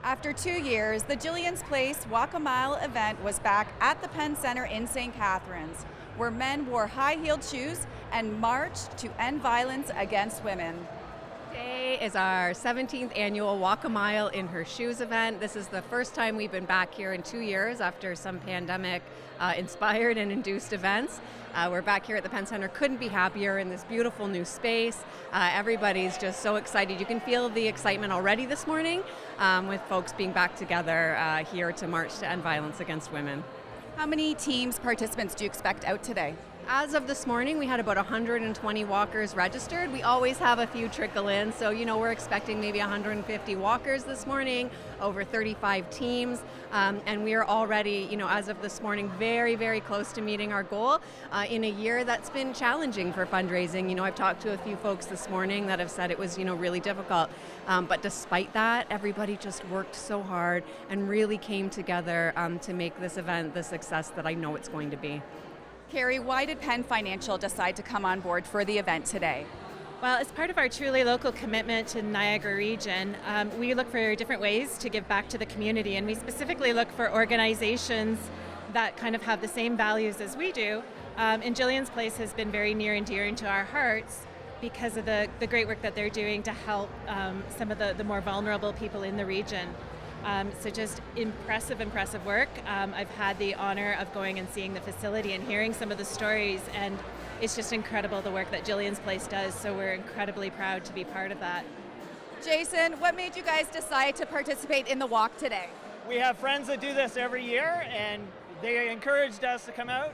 After 2 years, the Gillian's Place Walk a Mile event was back at the Penn Centre in St. Catharines, where men wore high-heeled shoes and marched to end violence against women. Today is our 17th annual Walk a Mile in Her Shoes event. This is the first time we've been back here in 2 years after some pandemic inspired and induced events. We're back here at the Penn Centre. Couldn't be happier in this beautiful new space. Everybody's just so excited. You can feel the excitement already this morning with folks being back together here to march to end violence against women. How many teams, participants do you expect out today? As of this morning, we had about 120 walkers registered. We always have a few trickle in, so we're expecting maybe 150 walkers this morning, over 35 teams, and we are already, as of this morning, very, very close to meeting our goal in a year that's been challenging for fundraising. I've talked to a few folks this morning that have said it was, really difficult, but despite that, everybody just worked so hard and really came together to make this event the success that I know it's going to be. Carrie, why did Penn Financial decide to come on board for the event today? Well, as part of our truly local commitment to the Niagara region, we look for different ways to give back to the community, and we specifically look for organizations that kind of have the same values as we do. And Gillian's Place has been very near and dear to our hearts because of the great work that they're doing to help some of the more vulnerable people in the region. So just impressive work. I've had the honor of going and seeing the facility and hearing some of the stories, and it's just incredible the work that Gillian's Place does, so we're incredibly proud to be part of that. Jason, what made you guys decide to participate in the walk today? We have friends that do this every year, and they encouraged us to come out.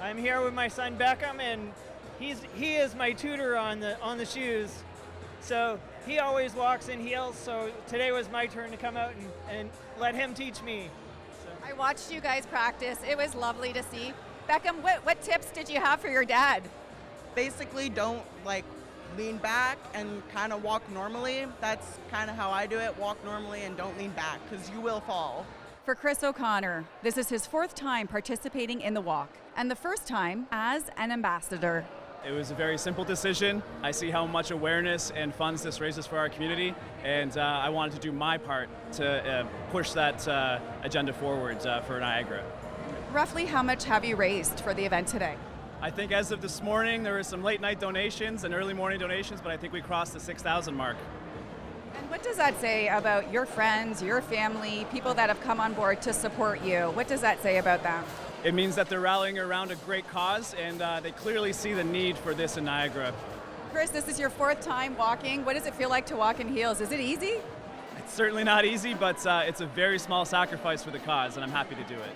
I'm here with my son Beckham, and he is my tutor on the shoes. So he always walks in heels, so today was my turn to come out and let him teach me. So. I watched you guys practice. It was lovely to see. Beckham, what tips did you have for your dad? Basically, don't lean back and kind of walk normally. That's kind of how I do it. Walk normally and don't lean back because you will fall. For Chris O'Connor, this is his 4th time participating in the walk and the first time as an ambassador. It was a very simple decision. I see how much awareness and funds this raises for our community, and I wanted to do my part to push that agenda forward for Niagara. Roughly how much have you raised for the event today? I think as of this morning, there were some late night donations and early morning donations, but I think we crossed the 6,000 mark. And what does that say about your friends, your family, people that have come on board to support you? What does that say about that? It means that they're rallying around a great cause, and they clearly see the need for this in Niagara. Chris, this is your 4th time walking. What does it feel like to walk in heels? Is it easy? It's certainly not easy, but it's a very small sacrifice for the cause, and I'm happy to do it.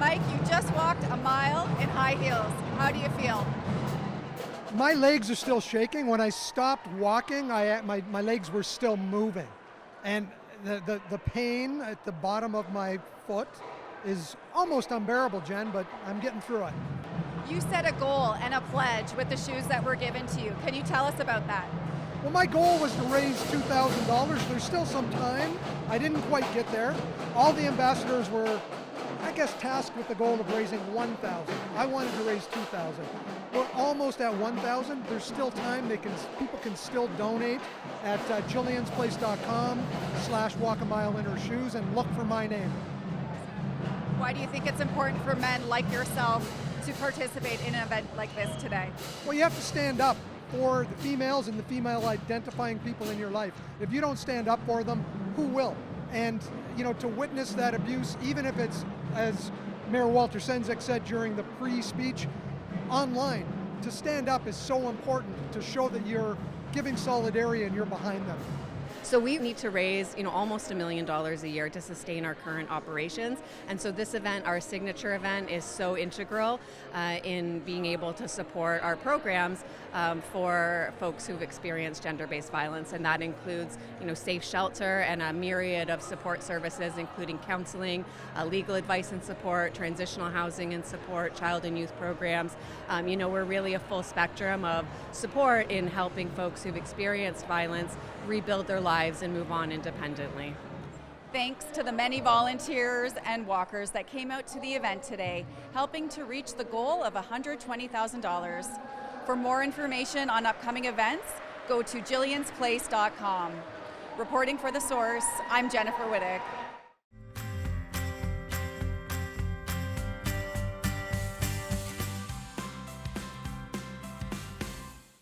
Mike, you just walked a mile in high heels. How do you feel? My legs are still shaking. When I stopped walking, my legs were still moving. And the pain at the bottom of my foot is almost unbearable, Jen, but I'm getting through it. You set a goal and a pledge with the shoes that were given to you. Can you tell us about that? Well, my goal was to raise $2,000. There's still some time. I didn't quite get there. All the ambassadors were, tasked with the goal of raising $1,000. I wanted to raise $2,000. We're almost at $1,000. There's still time. People can still donate at jilliansplace.com/walkamileinhershoes and look for my name. Why do you think it's important for men like yourself to participate in an event like this today? Well, you have to stand up for the females and the female identifying people in your life. If you don't stand up for them, who will? And, to witness that abuse, even if it's, as Mayor Walter Sendzik said during the pre-speech, online, to stand up is so important to show that you're giving solidarity and you're behind them. So we need to raise, almost $1 million a year to sustain our current operations. And so this event, our signature event, is so integral in being able to support our programs for folks who've experienced gender-based violence. And that includes, safe shelter and a myriad of support services, including counseling, legal advice and support, transitional housing and support, child and youth programs. We're really a full spectrum of support in helping folks who've experienced violence rebuild their lives and move on independently. Thanks to the many volunteers and walkers that came out to the event today, helping to reach the goal of $120,000. For more information on upcoming events, go to jilliansplace.com. Reporting for The Source, I'm Jennifer Wittig.